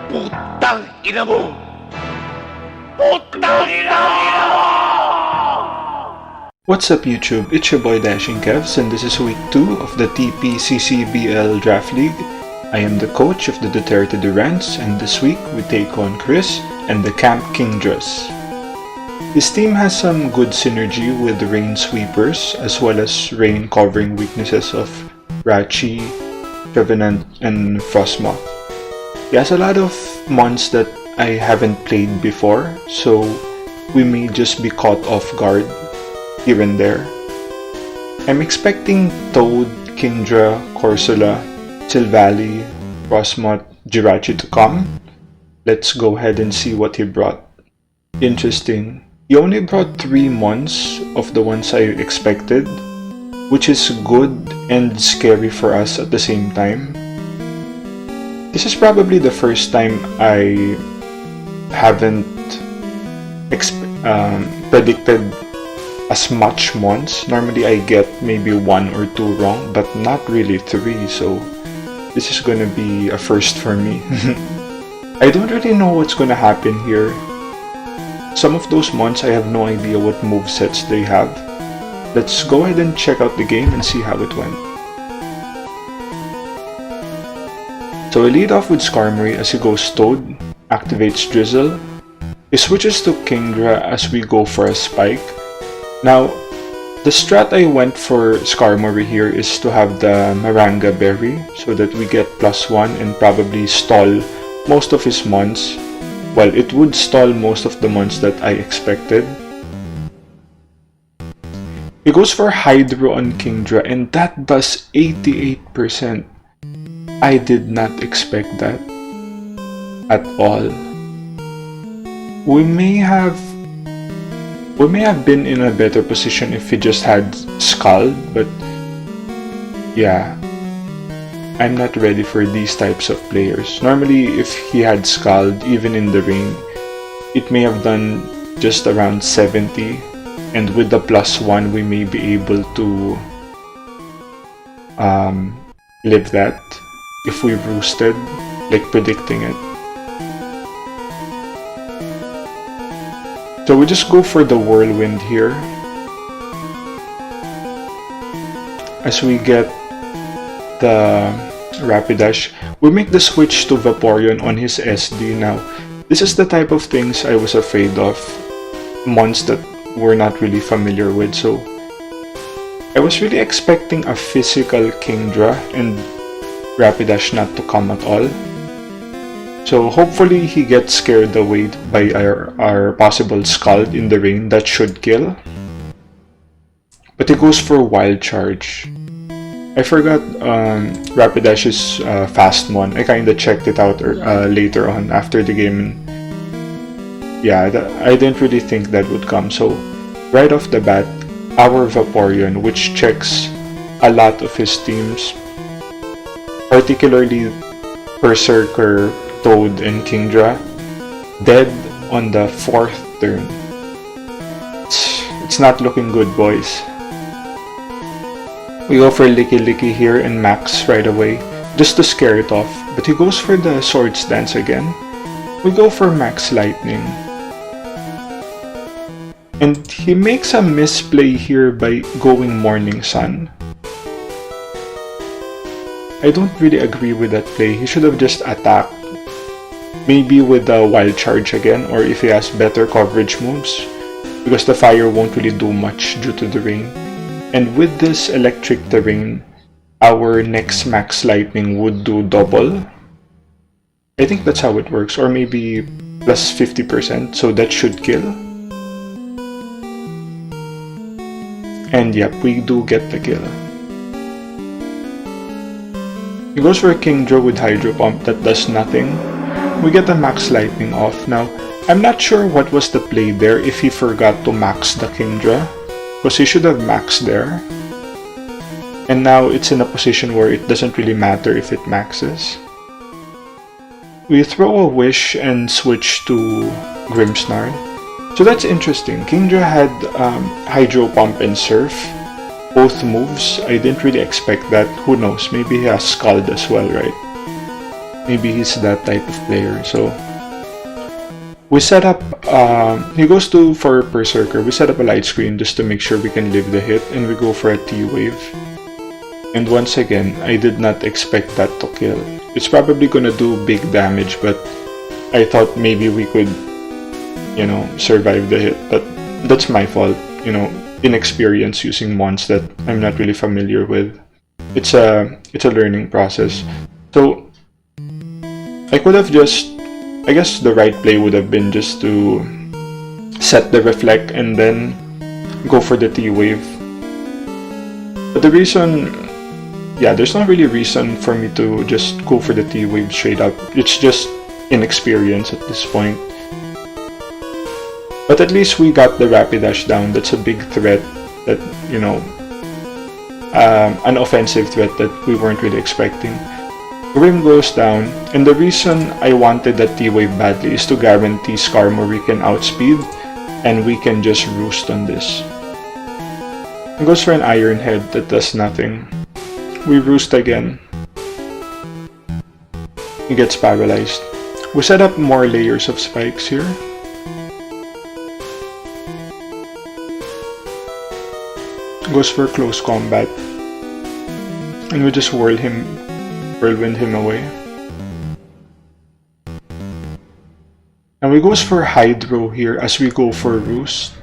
Putang ina mo! Putang ina mo! What's up YouTube, it's your boy Dashing Kevs and this is week 2 of the TPCCBL Draft League. I am the coach of the Duterte Durants and this week we take on Chris and the Kamp Kingdrass. His team has some good synergy with the Rain Sweepers as well as Rain covering weaknesses of Rachi, Trevenant, and Frostmoth. He has a lot of mons that I haven't played before, so we may just be caught off guard here and there. I'm expecting Toad, Kingdra, Corsola, Silvally, Frostmoth, Jirachi to come. Let's go ahead and see what he brought. Interesting. He only brought 3 mons of the ones I expected, which is good and scary for us at the same time. This is probably the first time I haven't predicted as much mons. Normally I get maybe 1 or 2 wrong, but not really 3, so this is gonna be a first for me. I don't really know what's gonna happen here. Some of those mons I have no idea what movesets they have. Let's go ahead and check out the game and see how it went. So I lead off with Skarmory as he goes Toad, activates Drizzle. He switches to Kingdra as we go for a Spike. Now, the strat I went for Skarmory here is to have the Maranga Berry so that we get +1 and probably stall most of his mons. Well, it would stall most of the mons that I expected. He goes for Hydro on Kingdra and that does 88%. I did not expect that at all. We may have been in a better position if he just had Scald, but yeah, I'm not ready for these types of players. Normally, if he had Scald, even in the rain, it may have done just around 70, and with the +1, we may be able to live that if we roosted, like predicting it. So we just go for the Whirlwind here as we get the Rapidash. We make the switch to Vaporeon on his SD. Now, this is the type of things I was afraid of, mons that we're not really familiar with, so I was really expecting a physical Kingdra and Rapidash not to come at all. So hopefully he gets scared away by our possible Scald in the rain. That should kill. But he goes for Wild Charge. I forgot Rapidash's fast mon. I kinda checked it out later on after the game. And yeah, I didn't really think that would come. So right off the bat, our Vaporeon, which checks a lot of his teams, particularly Berserker, Toad, and Kingdra, dead on the 4th turn. It's not looking good, boys. We go for Licky Licky here and Max right away, just to scare it off, but he goes for the Swords Dance again. We go for Max Lightning. And he makes a misplay here by going Morning Sun. I don't really agree with that play. He should have just attacked. Maybe with the Wild Charge again, or if he has better coverage moves, because the fire won't really do much due to the rain. And with this electric terrain, our next Max Lightning would do double. I think that's how it works, or maybe plus 50%, so that should kill. And yep, we do get the kill. He goes for a Kingdra with Hydro Pump that does nothing. We get the Max Lightning off. Now, I'm not sure what was the play there if he forgot to max the Kingdra, because he should have maxed there. And now it's in a position where it doesn't really matter if it maxes. We throw a Wish and switch to Grimmsnarl. So that's interesting. Kingdra had Hydro Pump and Surf, both moves. I didn't really expect that. Who knows? Maybe he has Scald as well, right? Maybe he's that type of player. So we set up, he goes for Berserker. We set up a light screen just to make sure we can live the hit, and we go for a T-Wave. And once again, I did not expect that to kill. It's probably gonna do big damage, but I thought maybe we could, you know, survive the hit. But that's my fault, you know, inexperience using mons that I'm not really familiar with. It's a learning process. So I could have just, I guess the right play would have been just to set the reflect and then go for the T-Wave. But the reason, yeah, there's not really a reason for me to just go for the T-Wave straight up. It's just inexperience at this point. But at least we got the Rapidash down. That's a big threat that, you know, an offensive threat that we weren't really expecting. Grim goes down, and the reason I wanted that T-Wave badly is to guarantee Skarmory we can outspeed, and we can just roost on this. He goes for an Iron Head that does nothing. We roost again. He gets paralyzed. We set up more layers of spikes here. Goes for close combat. And we just whirlwind him away. And we goes for Hydro here as we go for Roost.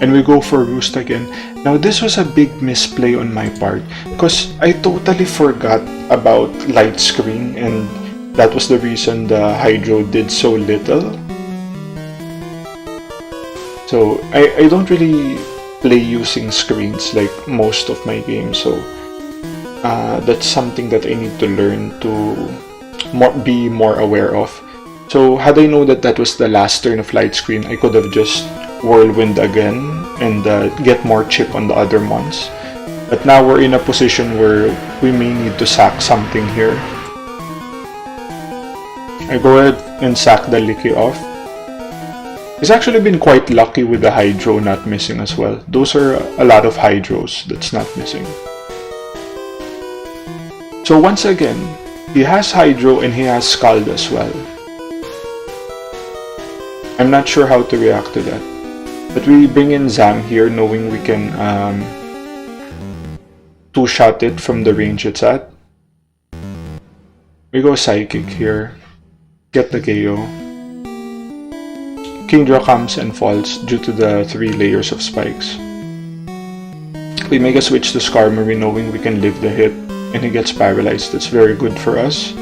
And we go for Roost again. Now this was a big misplay on my part because I totally forgot about Light Screen, and that was the reason the Hydro did so little. So I don't really play using screens like most of my games, so that's something that I need to learn to be more aware of. So had I known that that was the last turn of Light Screen, I could have just Whirlwind again and get more chip on the other mons. But now we're in a position where we may need to sack something here. I go ahead and sack the Licky off. He's actually been quite lucky with the Hydro not missing as well. Those are a lot of Hydros that's not missing. So once again, he has Hydro and he has Scald as well. I'm not sure how to react to that. But we bring in Zam here knowing we can two-shot it from the range it's at. We go Psychic here. Get the KO. Kingdra comes and falls due to the 3 layers of spikes. We make a switch to Skarmory knowing we can live the hit, and he gets paralyzed. That's very good for us.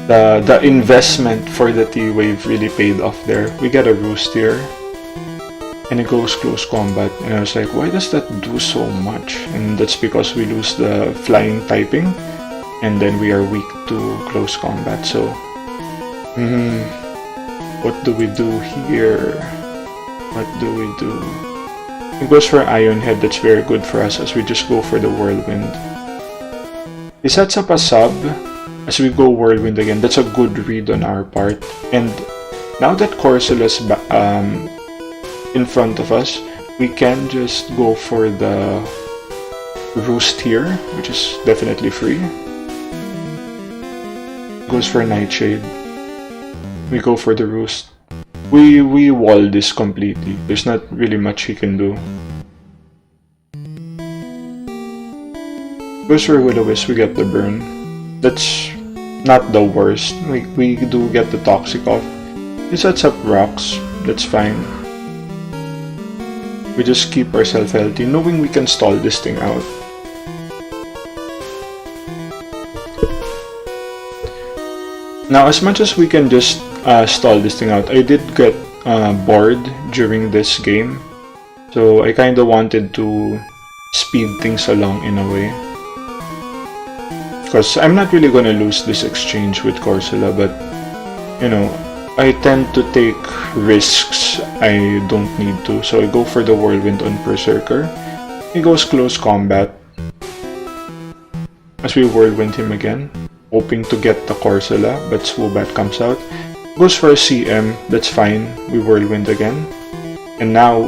The investment for the T-Wave really paid off there. We get a Roost here. And it goes close combat. And I was like, why does that do so much? And that's because we lose the flying typing. And then we are weak to close combat. So, what do we do here? What do we do? It goes for Iron Head. That's very good for us as we just go for the Whirlwind. He sets up a sub as we go Whirlwind again. That's a good read on our part. And now that Corsola's in front of us, we can just go for the Roost here, which is definitely free. Goes for Nightshade. We go for the Roost. We wall this completely. There's not really much he can do. Goes for Will-O-Wisp, we get the burn. That's not the worst. We do get the Toxic off. He sets up rocks. That's fine. We just keep ourselves healthy, knowing we can stall this thing out. Now, as much as we can just stall this thing out, I did get bored during this game. So I kind of wanted to speed things along in a way. Because I'm not really going to lose this exchange with Corsola, but, you know, I tend to take risks I don't need to, so I go for the Whirlwind on Berserker. He goes close combat as we Whirlwind him again, hoping to get the Corsola, but Swoobat comes out. Goes for a CM, that's fine, we Whirlwind again. And now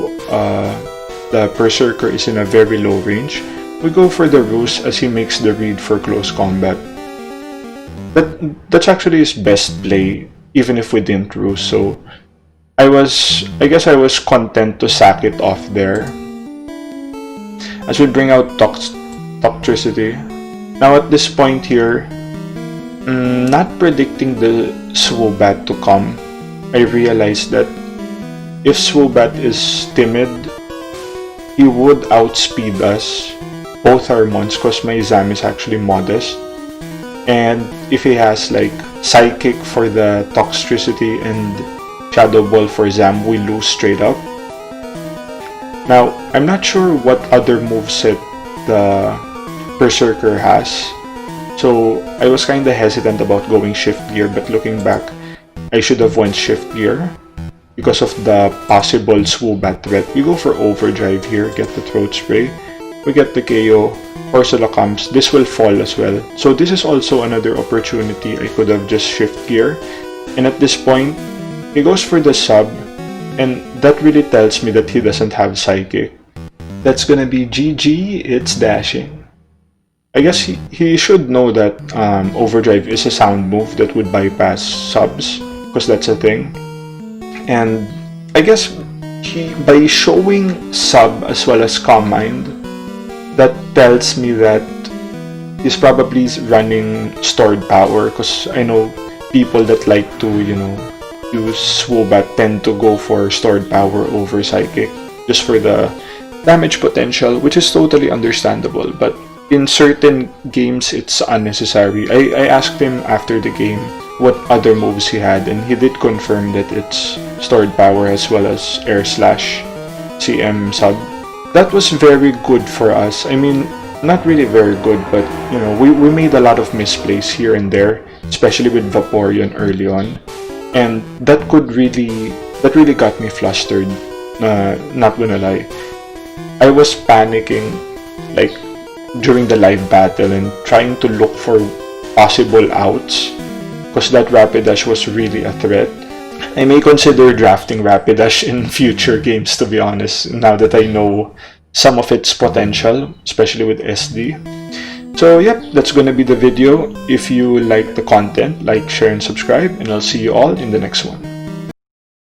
the Berserker is in a very low range, we go for the Ruse as he makes the read for close combat. That's actually his best play, even if we didn't Ruse, so I guess I was content to sack it off there. As we bring out Toxtricity. Now at this point here, not predicting the Swobat to come, I realized that if Swobat is timid, he would outspeed us, both our mons, because my Zam is actually modest. And if he has like Psychic for the Toxtricity and Shadow Ball for Zam, we lose straight up. Now, I'm not sure what other moveset the Berserker has, so I was kinda hesitant about going Shift Gear, but looking back, I should have went Shift Gear because of the possible Swobat threat. We go for Overdrive here, get the Throat Spray, we get the KO, Ursula comes, this will fall as well. So this is also another opportunity. I could have just Shift Gear, and at this point, he goes for the sub, and that really tells me that he doesn't have Psychic. That's gonna be GG, it's dashing. I guess he should know that Overdrive is a sound move that would bypass subs, because that's a thing. And I guess by showing sub as well as Calm Mind, that tells me that he's probably running stored power, because I know people that like to, use Swobat tend to go for stored power over Psychic, just for the damage potential, which is totally understandable, but in certain games it's unnecessary. I asked him after the game what other moves he had, and he did confirm that it's stored power as well as Air Slash, CM sub. That was very good for us. I mean, not really very good, but we made a lot of misplays here and there, especially with Vaporeon early on, and that really got me flustered. Not gonna lie, I was panicking like during the live battle and trying to look for possible outs, because that Rapidash was really a threat. I may consider drafting Rapidash in future games, to be honest, now that I know some of its potential, especially with SD. So yep, that's gonna be the video. If you like the content, like, share, and subscribe, and I'll see you all in the next one.